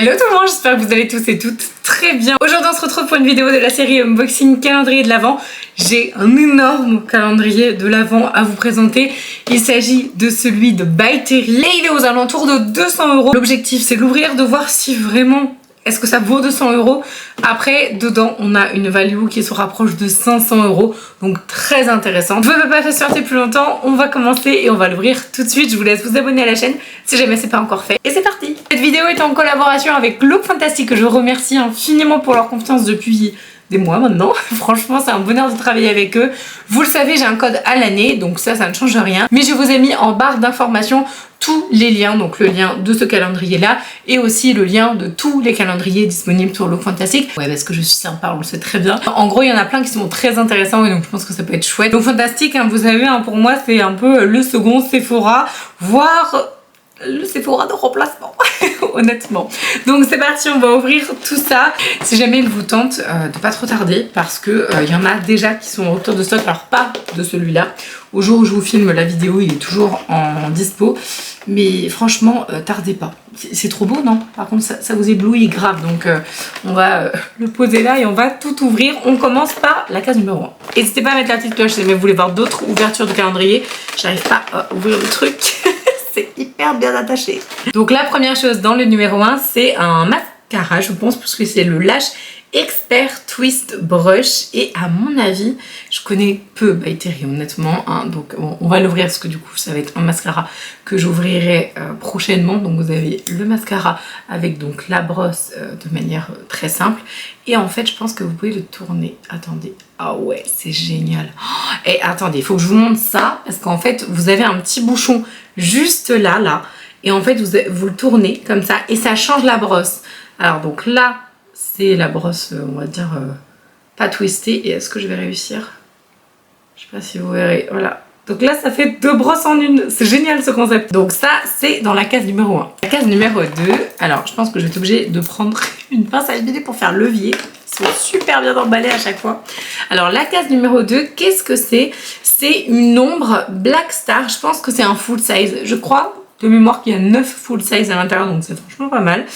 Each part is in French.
Hello tout le monde, j'espère que vous allez tous et toutes très bien. Aujourd'hui on se retrouve pour une vidéo de la série Unboxing Calendrier de l'Avent. J'ai un énorme calendrier de l'Avent à vous présenter. Il s'agit de celui de By Terry et il est aux alentours de 200 €. L'objectif c'est de l'ouvrir, de voir si vraiment est-ce que ça vaut 200 €. Après, dedans, on a une value qui se rapproche de 500 €, donc très intéressante. Je ne veux pas patienter plus longtemps, on va commencer et on va l'ouvrir tout de suite. Je vous laisse vous abonner à la chaîne si jamais c'est pas encore fait. Et c'est parti. Cette vidéo est en collaboration avec Look Fantastic, que je remercie infiniment pour leur confiance depuis des mois maintenant. Franchement, c'est un bonheur de travailler avec eux. Vous le savez, j'ai un code à l'année, donc ça ne change rien. Mais je vous ai mis en barre d'informations tous les liens, donc le lien de ce calendrier là et aussi le lien de tous les calendriers disponibles sur Look Fantastic. Ouais, parce que je suis sympa, on le sait très bien. En gros, il y en a plein qui sont très intéressants et donc je pense que ça peut être chouette. Look Fantastic, hein, vous savez, pour moi, c'est un peu le second Sephora, voire le Sephora de remplacement, honnêtement. Donc c'est parti, on va ouvrir tout ça. Si jamais il vous tente, de pas trop tarder parce que il y en a déjà qui sont en rupture de stock, alors pas de celui-là. Au jour où je vous filme la vidéo, il est toujours en dispo, mais franchement, tardez pas. C'est trop beau, non? Par contre, ça vous éblouit grave, donc on va le poser là et on va tout ouvrir. On commence par la case numéro 1. N'hésitez pas à mettre la petite cloche si jamais vous voulez voir d'autres ouvertures de calendrier. J'arrive pas à ouvrir le truc. C'est hyper bien attaché. Donc la première chose dans le numéro 1, c'est un mascara, je pense, parce que c'est le Lash Expert Twist Brush. Et à mon avis, je connais peu By Terry, honnêtement. Hein, donc bon, on va l'ouvrir parce que du coup, ça va être un mascara que j'ouvrirai prochainement. Donc vous avez le mascara avec donc la brosse de manière très simple. Et en fait, je pense que vous pouvez le tourner. Attendez. Ah ouais, c'est génial. Oh, et attendez, il faut que je vous montre ça parce qu'en fait, vous avez un petit bouchon juste là. Et en fait, vous le tournez comme ça et ça change la brosse. Alors donc là, c'est la brosse, on va dire, pas twistée. Et est-ce que je vais réussir? Je sais pas si vous verrez. Voilà. Donc là, ça fait deux brosses en une. C'est génial ce concept. Donc ça, c'est dans la case numéro 1. La case numéro 2, alors je pense que je vais être obligée de prendre une pince à huiler pour faire levier. Ils sont super bien emballés à chaque fois. Alors la case numéro 2, qu'est-ce que c'est? C'est une ombre Black Star. Je pense que c'est un full size. Je crois de mémoire qu'il y a 9 full size à l'intérieur, donc c'est franchement pas mal.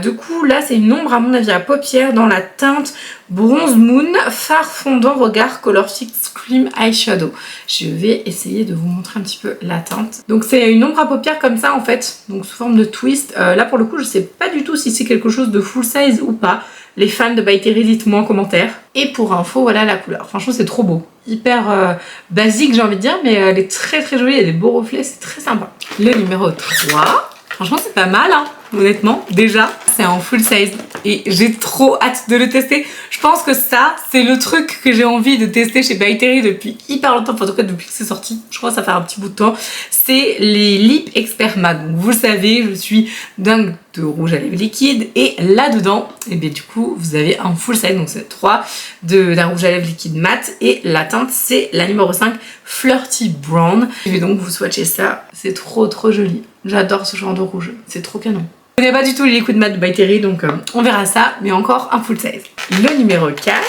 Du coup, là, c'est une ombre, à mon avis, à paupières dans la teinte Bronze Moon, fard fondant regard Color Fix Cream Eyeshadow. Je vais essayer de vous montrer un petit peu la teinte. Donc c'est une ombre à paupières comme ça, en fait, donc sous forme de twist. Là, pour le coup, je sais pas du tout si c'est quelque chose de full size ou pas. Les fans de By Terry, dites-moi en commentaire. Et pour info, voilà la couleur. Franchement, c'est trop beau. Hyper basique, j'ai envie de dire, mais elle est très très jolie. Il y a des beaux reflets, c'est très sympa. Le numéro 3. Franchement, c'est pas mal, hein, honnêtement. Déjà, c'est en full size et j'ai trop hâte de le tester. Je pense que ça, c'est le truc que j'ai envie de tester chez By Terry depuis hyper longtemps. Enfin, en tout cas, depuis que c'est sorti. Je crois que ça fait un petit bout de temps. C'est les Lip Expert Matte. Donc, vous le savez, je suis dingue de rouge à lèvres liquide. Et là-dedans, et bien du coup, vous avez un full size. Donc, c'est 3 d'un rouge à lèvres liquide mat. Et la teinte, c'est la numéro 5, Flirty Brown. Je vais donc vous swatcher ça. C'est trop trop joli. J'adore ce genre de rouge. C'est trop canon. Je connais pas du tout les liquides mat de By Terry, donc on verra ça, mais encore un full size. Le numéro 4,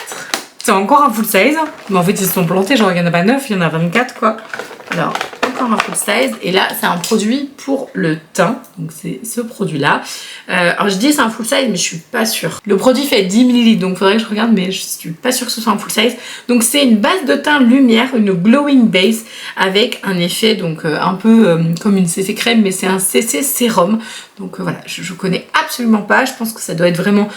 c'est encore un full size, mais en fait ils se sont plantés, genre il y en a pas 9, il y en a 24 quoi. Alors, encore un full size, et là c'est un produit pour le teint, donc c'est ce produit là. Alors je dis c'est un full size, mais je suis pas sûre. Le produit fait 10 ml, donc faudrait que je regarde, mais je suis pas sûre que ce soit un full size. Donc c'est une base de teint lumière, une glowing base, avec un effet donc un peu comme une CC crème, mais c'est un CC sérum. Donc voilà, je connais absolument pas, je pense que ça doit être vraiment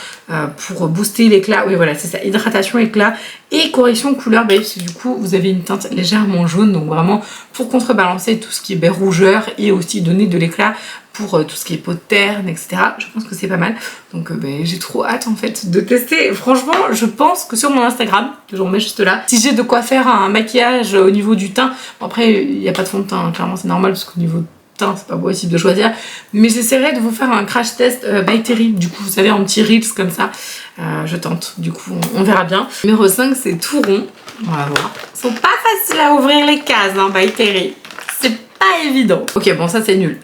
pour booster l'éclat. Oui voilà, c'est ça, hydratation, éclat et correction couleur beige, parce que du coup vous avez une teinte légèrement jaune, donc vraiment pour contrebalancer tout ce qui est rougeur et aussi donner de l'éclat pour tout ce qui est peau terne, etc. Je pense que c'est pas mal. Donc j'ai trop hâte en fait de tester. Franchement, je pense que sur mon Instagram, que je remets juste là, si j'ai de quoi faire un maquillage au niveau du teint, bon, après il n'y a pas de fond de teint, hein, clairement c'est normal parce qu'au niveau teint c'est pas possible de choisir, mais j'essaierai de vous faire un crash test By Terry, du coup vous savez en petit reels comme ça. Je tente, du coup on verra bien. Numéro 5, c'est tout rond, on va voir. Ils sont pas faciles à ouvrir les cases, hein, By Terry, c'est pas évident. Ok, bon ça c'est nul.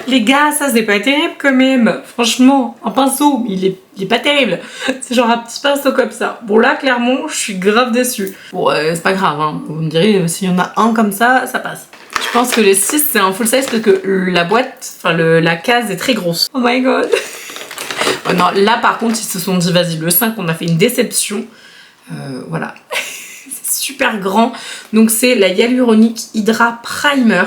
Les gars, ça c'est pas terrible quand même. Franchement, un pinceau, il est pas terrible. C'est genre un petit pinceau comme ça. Bon là, clairement, je suis grave déçue. Bon, c'est pas grave, hein. Vous me direz, s'il y en a un comme ça, ça passe. Je Je pense que le 6 c'est un full size parce que la boîte, enfin la case est très grosse. Oh my god. Oh non, là par contre ils se sont dit vas-y le 5 on a fait une déception. Voilà. C'est super grand. Donc c'est la Hyaluronic Hydra Primer.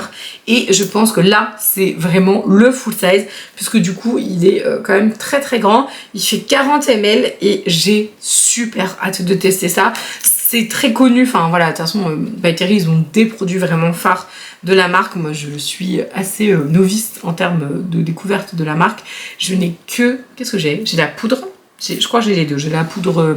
Et je pense que là c'est vraiment le full size. Puisque du coup il est quand même très très grand. Il fait 40 ml et j'ai super hâte de tester ça. C'est très connu, enfin voilà, de toute façon, By Terry, ils ont des produits vraiment phares de la marque. Moi, je suis assez novice en termes de découverte de la marque. Je n'ai que... Qu'est-ce que j'ai? J'ai la poudre. Je crois que j'ai les deux. J'ai la poudre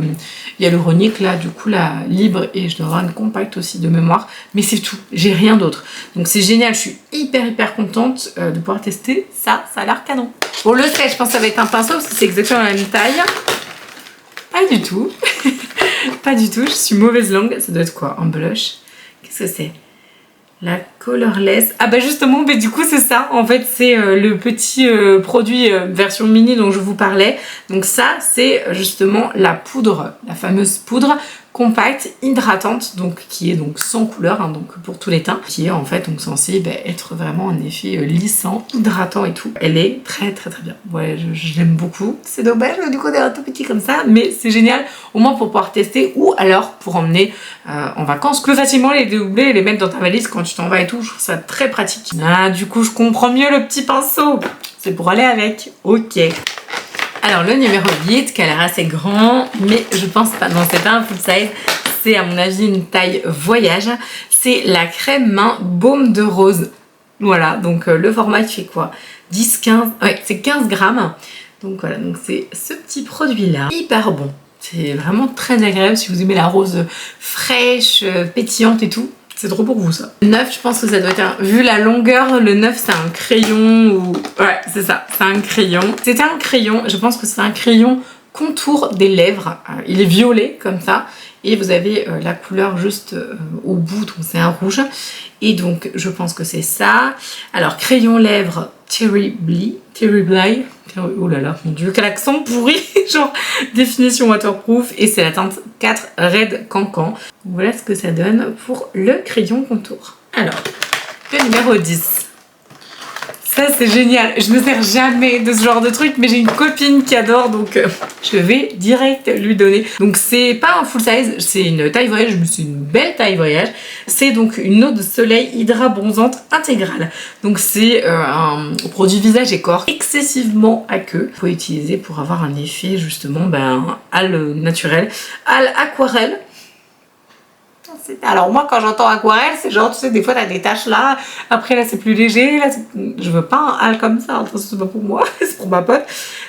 hyaluronique, là, du coup, la libre, et je dois avoir une compacte aussi de mémoire. Mais c'est tout. J'ai rien d'autre. Donc, c'est génial. Je suis hyper contente de pouvoir tester ça. Ça a l'air canon. Bon, le set, je pense que ça va être un pinceau parce que c'est exactement la même taille. Pas du tout. Pas du tout, je suis mauvaise langue. Ça doit être quoi? Un blush? Qu'est-ce que c'est? La Colorless. Ah bah justement, mais du coup c'est ça. En fait c'est le petit produit version mini dont je vous parlais. Donc ça c'est justement la poudre, la fameuse poudre compacte, hydratante, donc qui est donc sans couleur, hein, donc pour tous les teints, qui est en fait donc censée être vraiment un effet lissant, hydratant et tout. Elle est très bien. Ouais, je l'aime beaucoup. C'est dommage, du coup, d'être tout petit comme ça, mais c'est génial, au moins pour pouvoir tester ou alors pour emmener en vacances plus facilement les dédoubler et les mettre dans ta valise quand tu t'en vas et tout. Je trouve ça très pratique. Ah, du coup, je comprends mieux le petit pinceau. C'est pour aller avec. Ok. Alors le numéro 8 qui a l'air assez grand, mais je pense pas, non c'est pas un full size, c'est à mon avis une taille voyage. C'est la crème main baume de rose. Voilà, donc le format il fait quoi? 10-15, ouais c'est 15 grammes. Donc voilà, donc c'est ce petit produit là, hyper bon. C'est vraiment très agréable si vous aimez la rose fraîche, pétillante et tout. C'est trop pour vous ça. Le 9, je pense que ça doit être vu la longueur, le 9 c'est un crayon ou... Ouais, c'est ça, c'est un crayon. C'était un crayon, je pense que c'est un crayon contour des lèvres. Il est violet comme ça. Et vous avez la couleur juste au bout, donc c'est un rouge. Et donc je pense que c'est ça. Alors crayon lèvres Terribly. Oh là là, mon dieu, quel accent pourri. Genre définition waterproof. Et c'est la teinte 4 Red Cancan. Voilà ce que ça donne pour le crayon contour. Alors, le numéro 10. Ça c'est génial, je me sers jamais de ce genre de truc, mais j'ai une copine qui adore, donc je vais direct lui donner. Donc c'est pas un full size, c'est une taille voyage, mais c'est une belle taille voyage. C'est donc une eau de soleil hydra bronzante intégrale. Donc c'est un produit visage et corps excessivement aqueux. Vous pouvez utiliser pour avoir un effet justement hâle naturel, hâle aquarelle. Alors moi quand j'entends aquarelle c'est genre tu sais des fois t'as des taches là, après là c'est plus léger, là je veux pas un hâle comme ça, c'est pas pour moi, c'est pour ma pote.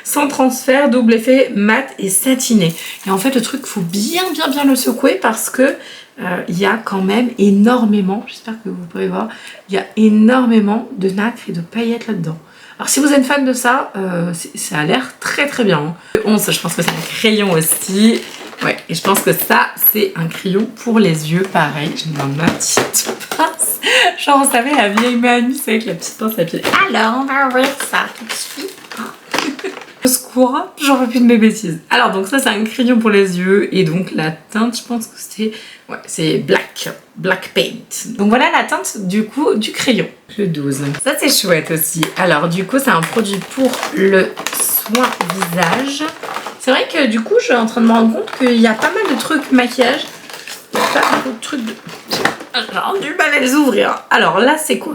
Sans transfert, double effet mat et satiné. Et en fait le truc faut bien le secouer parce que il y a quand même énormément, j'espère que vous pouvez voir, il y a énormément de nacre et de paillettes là-dedans. Alors si vous êtes fan de ça, ça a l'air très bien. Hein. Le 11 je pense que c'est un crayon aussi. Ouais, et je pense que ça, c'est un crayon pour les yeux, pareil. Je demande ma petite pince. Genre, vous savez, la vieille mamie, c'est avec la petite pince à pied. Alors, on va ouvrir ça tout de suite. Au secours, j'en veux plus de mes bêtises. Alors, donc ça, c'est un crayon pour les yeux. Et donc, la teinte, je pense que c'est... Ouais, c'est Black Paint. Donc voilà la teinte, du coup, du crayon. Le 12. Ça, c'est chouette aussi. Alors, du coup, c'est un produit pour le soin visage. C'est vrai que du coup je suis en train de me rendre compte qu'il y a pas mal de trucs maquillage. Il y a pas beaucoup de trucs de... J'ai du mal à les ouvrir. Alors là c'est quoi?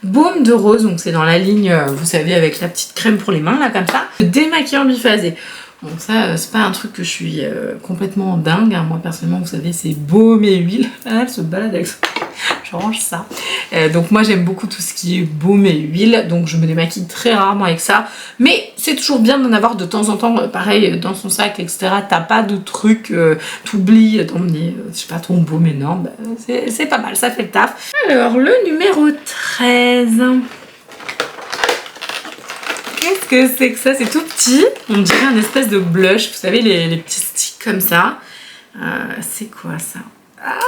Baume de rose, donc c'est dans la ligne, vous savez, avec la petite crème pour les mains là comme ça. Démaquillant biphasé. Bon ça c'est pas un truc que je suis complètement dingue. Hein. Moi personnellement vous savez c'est baume et huile. Elle se balade avec ça. Je range ça. Donc moi j'aime beaucoup tout ce qui est baume et huile, donc je me démaquille très rarement avec ça, mais c'est toujours bien d'en avoir de temps en temps, pareil dans son sac, etc. T'as pas de truc, t'oublies d'emmener, je sais pas, ton baume énorme, c'est pas mal, ça fait le taf. Alors le numéro 13. Qu'est-ce que c'est que ça? C'est tout petit, on dirait un espèce de blush, vous savez les petits sticks comme ça. C'est quoi ça? Ah,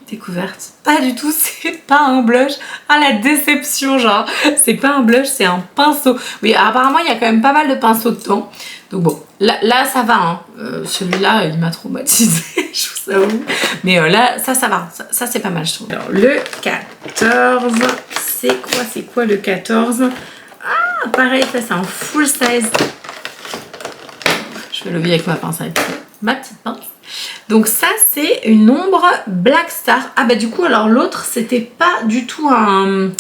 découverte. Pas du tout, c'est pas un blush. Ah la déception, genre. C'est pas un blush, c'est un pinceau. Oui, apparemment il y a quand même pas mal de pinceaux dedans. Donc bon, là ça va. Hein. Celui-là, il m'a traumatisé, je vous avoue. Mais là, ça va. Ça c'est pas mal, je trouve. Alors le 14, c'est quoi le 14? Ah, pareil, ça c'est un full size. Je fais le lever avec ma pince, ma petite pince. Donc ça c'est une ombre Black Star. Ah bah du coup alors l'autre c'était pas du tout un...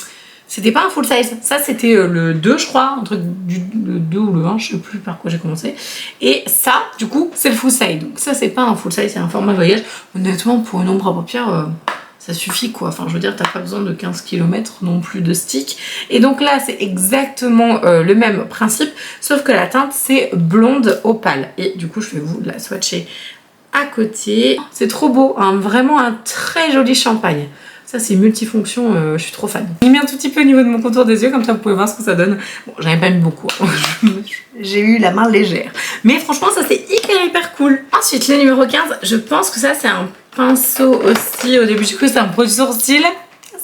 C'était pas un full size. Ça c'était le 2 je crois. Entre le 2 ou le 1, je sais plus par quoi j'ai commencé. Et ça du coup c'est le full size. Donc ça c'est pas un full size, c'est un format voyage. Honnêtement pour une ombre à paupières... ça suffit quoi, enfin je veux dire t'as pas besoin de 15 km non plus de stick. Et donc là c'est exactement le même principe, sauf que la teinte c'est blonde opale. Et du coup je vais vous la swatcher à côté. C'est trop beau, hein, vraiment un très joli champagne. Ça c'est multifonction, je suis trop fan. J'ai mis un tout petit peu au niveau de mon contour des yeux, comme ça vous pouvez voir ce que ça donne. Bon j'avais pas mis beaucoup, hein. J'ai eu la main légère. Mais franchement ça c'est hyper cool. Ensuite le numéro 15, je pense que ça c'est un pinceau aussi. Au début du coup c'est un produit sourcil.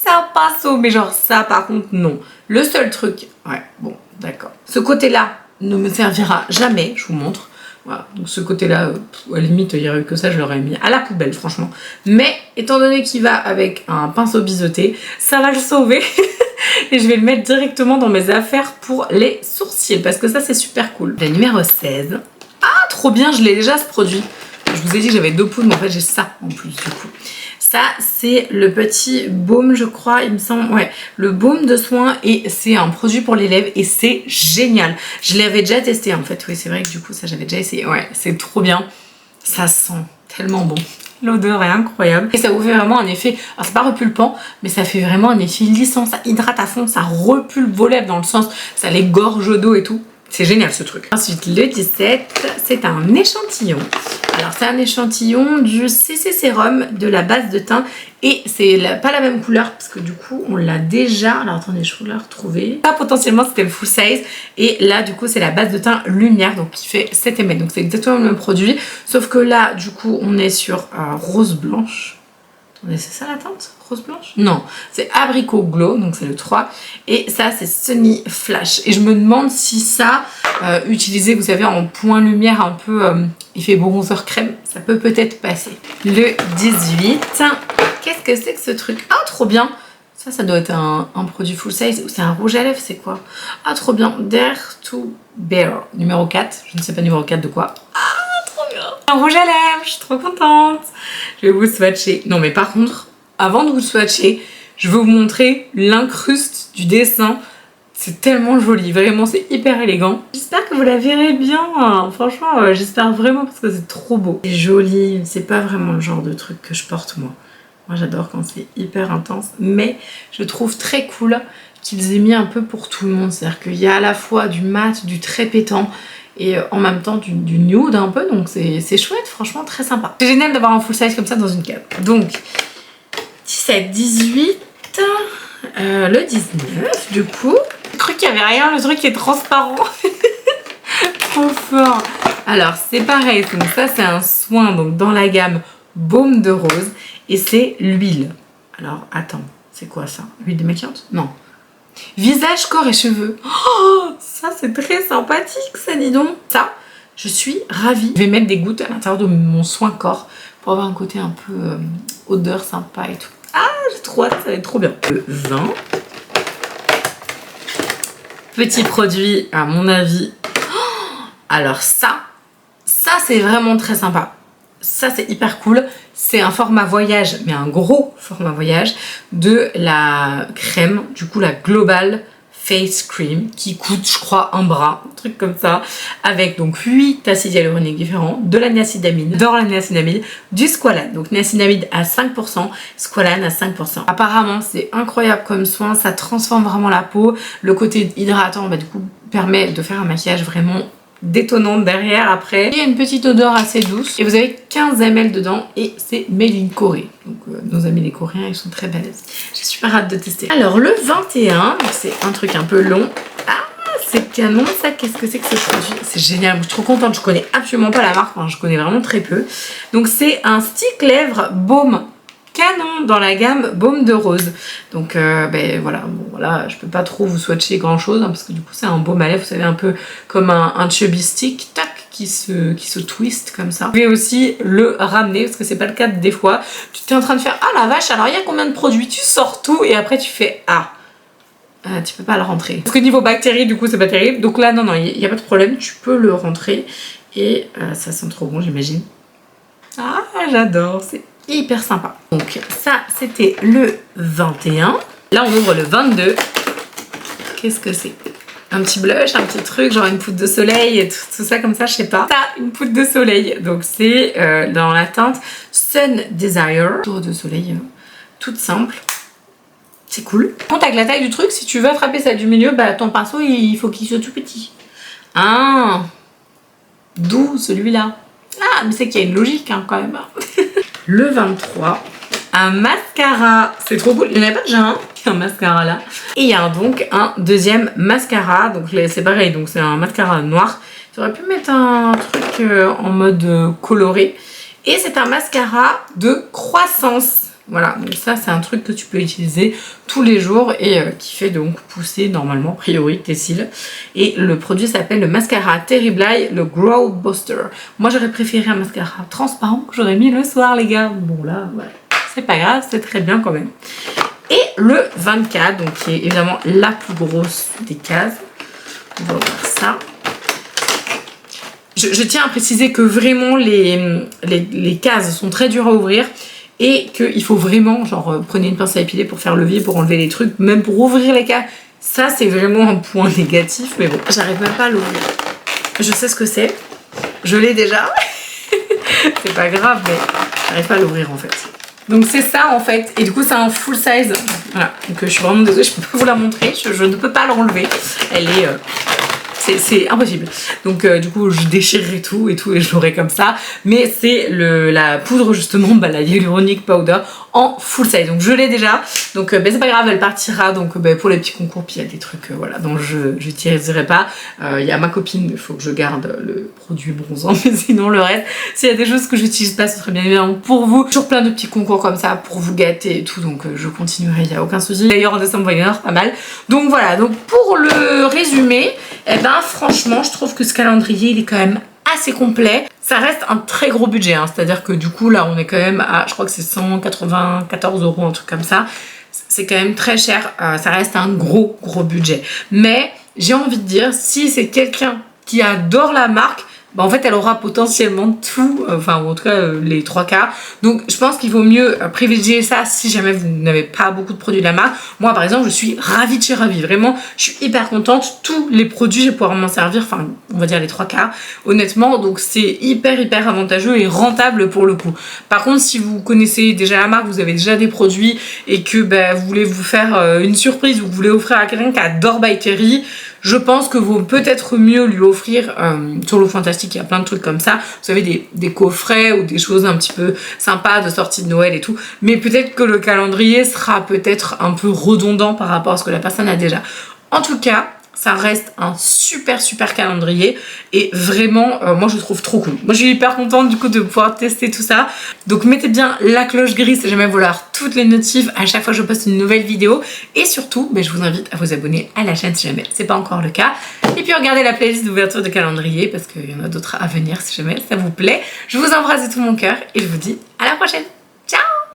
C'est un pinceau, mais genre ça par contre non. Le seul truc, ouais bon d'accord. Ce côté là ne me servira jamais, je vous montre. Voilà, donc ce côté-là, à la limite, il n'y aurait eu que ça, je l'aurais mis à la poubelle, franchement. Mais, étant donné qu'il va avec un pinceau biseauté, ça va le sauver. Et je vais le mettre directement dans mes affaires pour les sourcils, parce que ça, c'est super cool. Le numéro 16. Ah, trop bien, je l'ai déjà, ce produit. Je vous ai dit que j'avais 2 poudres, mais en fait, j'ai ça en plus, du coup. Ça, c'est le petit baume, je crois, il me semble. Ouais, le baume de soin et c'est un produit pour les lèvres et c'est génial. Je l'avais déjà testé en fait. Oui, c'est vrai que du coup, ça, j'avais déjà essayé. Ouais, c'est trop bien. Ça sent tellement bon. L'odeur est incroyable. Et ça vous fait vraiment un effet... Alors, c'est pas repulpant, mais ça fait vraiment un effet lissant. Ça hydrate à fond, ça repulpe vos lèvres dans le sens... Ça les gorge d'eau et tout. C'est génial ce truc. Ensuite, le 17, c'est un échantillon. Alors, c'est un échantillon du CC Sérum de la base de teint. Et c'est pas la même couleur parce que du coup, on l'a déjà... Alors, attendez, je vais la retrouver. Ça, potentiellement, c'était le full size. Et là, du coup, c'est la base de teint Lumière, donc qui fait 7 ml. Donc, c'est exactement le même produit. Sauf que là, du coup, on est sur rose blanche. Attendez, c'est ça la teinte? Rose blanche? Non, c'est Abricot Glow, donc c'est le 3. Et ça, c'est Sunny Flash. Et je me demande si ça, utilisé, vous savez, en point lumière un peu effet bronzer crème, ça peut peut-être passer. Le 18. Qu'est-ce que c'est que ce truc? Ah, trop bien! Ça doit être un produit full size. Ou c'est un rouge à lèvres, c'est quoi? Ah, trop bien. Dare to Bear. Numéro 4. Je ne sais pas numéro 4 de quoi. Un rouge à lèvres, je suis trop contente. Je vais vous swatcher. Non mais par contre, avant de vous swatcher, je vais vous montrer l'incruste du dessin. C'est tellement joli, vraiment c'est hyper élégant. J'espère que vous la verrez bien, franchement j'espère vraiment parce que c'est trop beau. C'est joli, c'est pas vraiment le genre de truc que je porte moi. Moi j'adore quand c'est hyper intense, mais je trouve très cool qu'ils aient mis un peu pour tout le monde. C'est-à-dire qu'il y a à la fois du mat, du très pétant, et en même temps du nude un peu, donc c'est chouette, franchement très sympa. C'est génial d'avoir un full size comme ça dans une cave. Donc 17, 18, le 19 du coup. Le truc qu'il n'y avait rien, le truc est transparent. Trop fort. Alors c'est pareil, donc ça c'est un soin donc dans la gamme baume de rose et c'est l'huile. Alors attends, c'est quoi ça? Huile démaquillante? Non. Visage, corps et cheveux. Oh, ça c'est très sympathique ça, dis donc. Ça, je suis ravie. Je vais mettre des gouttes à l'intérieur de mon soin corps pour avoir un côté un peu odeur sympa et tout. Ah, j'ai trop hâte, ça va être trop bien. Le 20. Petit produit à mon avis. Oh, alors ça c'est vraiment très sympa. Ça c'est hyper cool. C'est un format voyage, mais un gros format voyage de la crème, du coup la Global Face Cream qui coûte je crois un bras, un truc comme ça, avec donc 8 acides hyaluroniques différents, de la niacinamide, dans la niacinamide, du squalane, donc niacinamide à 5%, squalane à 5%. Apparemment c'est incroyable comme soin, ça transforme vraiment la peau, le côté hydratant bah, du coup permet de faire un maquillage vraiment détonnante derrière après. Il y a une petite odeur assez douce et vous avez 15 ml dedans et c'est made in Corée. Donc nos amis les Coréens ils sont très balèzes. J'ai super hâte de tester. Alors le 21, c'est un truc un peu long. Ah c'est canon ça, qu'est-ce que c'est que ce produit? C'est génial, je suis trop contente, je connais absolument pas la marque, enfin, je connais vraiment très peu. Donc c'est un stick lèvres baume canon dans la gamme baume de rose. Donc ben voilà, bon voilà, je peux pas trop vous swatcher grand chose hein, parce que du coup c'est un baume à lèvres, vous savez un peu comme un chubby stick, tac, qui se twist comme ça. Vous pouvez aussi le ramener parce que c'est pas le cas des fois. Tu t'es en train de faire ah la vache, alors il y a combien de produits? Tu sors tout et après tu fais ah tu peux pas le rentrer. Parce que niveau bactéries, du coup, c'est pas terrible. Donc là, non, il n'y a pas de problème, tu peux le rentrer. Et ça sent trop bon, j'imagine. Ah, j'adore, c'est hyper sympa. Donc ça, c'était le 21. Là, on ouvre le 22. Qu'est-ce que c'est? Un petit blush, un petit truc, genre une poudre de soleil et tout ça comme ça, je sais pas. Ça, une poudre de soleil. Donc c'est dans la teinte Sun Desire. Poudre de soleil toute simple. C'est cool. Compte avec la taille du truc, si tu veux attraper celle du milieu, bah ton pinceau, il faut qu'il soit tout petit. Ah, d'où celui-là. Ah, mais c'est qu'il y a une logique hein, quand même. Le 23, un mascara. C'est trop cool. Il n'y en avait pas déjà un mascara là. Et il y a donc un deuxième mascara. Donc c'est pareil, donc c'est un mascara noir. J'aurais pu mettre un truc en mode coloré. Et c'est un mascara de croissance. Voilà, donc ça c'est un truc que tu peux utiliser tous les jours et qui fait donc pousser normalement, a priori, tes cils. Et le produit s'appelle le mascara Terrible Eye, le Grow Booster. Moi j'aurais préféré un mascara transparent que j'aurais mis le soir les gars. Bon là, ouais, c'est pas grave, c'est très bien quand même. Et le 24, donc qui est évidemment la plus grosse des cases. On va ouvrir ça. Je tiens à préciser que vraiment les cases sont très dures à ouvrir. Et qu'il faut vraiment, genre, prenez une pince à épiler pour faire levier, pour enlever les trucs, même pour ouvrir les cases. Ça, c'est vraiment un point négatif, mais bon, j'arrive même pas à l'ouvrir. Je sais ce que c'est. Je l'ai déjà. C'est pas grave, mais j'arrive pas à l'ouvrir en fait. Donc c'est ça en fait. Et du coup, c'est un full size. Voilà. Donc je suis vraiment désolée, je peux pas vous la montrer. Je ne peux pas l'enlever. Elle est... c'est impossible. Donc du coup je déchirerai tout et je l'aurai comme ça. Mais c'est la poudre justement, bah, la Hyaluronic Powder en full size. Donc je l'ai déjà. Donc bah, c'est pas grave, elle partira. Donc bah, pour les petits concours, puis il y a des trucs voilà, dont je n'utiliserai pas. Il y a ma copine, il faut que je garde le produit bronzant. Mais sinon le reste, s'il y a des choses que j'utilise pas, ce serait bien évidemment pour vous. Toujours plein de petits concours comme ça pour vous gâter et tout. Donc je continuerai, il n'y a aucun souci. D'ailleurs en décembre, il y en aura pas mal. Donc voilà, donc pour le résumé, eh ben franchement je trouve que ce calendrier il est quand même assez complet. Ça reste un très gros budget hein. C'est-à-dire que du coup là on est quand même à, je crois que c'est 194 €, un truc comme ça. C'est quand même très cher, ça reste un gros budget. Mais j'ai envie de dire, si c'est quelqu'un qui adore la marque, bah en fait elle aura potentiellement tout, enfin en tout cas les 3/4. Donc je pense qu'il vaut mieux privilégier ça si jamais vous n'avez pas beaucoup de produits de la marque. Moi par exemple je suis ravie de chez Ravie, vraiment je suis hyper contente. Tous les produits je vais pouvoir m'en servir, enfin on va dire les 3/4 honnêtement. Donc c'est hyper avantageux et rentable pour le coup. Par contre si vous connaissez déjà la marque, vous avez déjà des produits et que bah, vous voulez vous faire une surprise ou vous voulez offrir à quelqu'un qui adore By Terry, je pense que vaut peut-être mieux lui offrir sur l'eau fantastique, il y a plein de trucs comme ça. Vous savez, des coffrets ou des choses un petit peu sympas de sortie de Noël et tout. Mais peut-être que le calendrier sera peut-être un peu redondant par rapport à ce que la personne a déjà. En tout cas, ça reste un super calendrier et vraiment moi je le trouve trop cool. Moi je suis hyper contente du coup de pouvoir tester tout ça. Donc mettez bien la cloche grise si jamais vous voulez avoir toutes les notifs à chaque fois que je poste une nouvelle vidéo. Et surtout je vous invite à vous abonner à la chaîne si jamais c'est pas encore le cas. Et puis regardez la playlist d'ouverture de calendrier parce qu'il y en a d'autres à venir si jamais ça vous plaît. Je vous embrasse de tout mon cœur et je vous dis à la prochaine.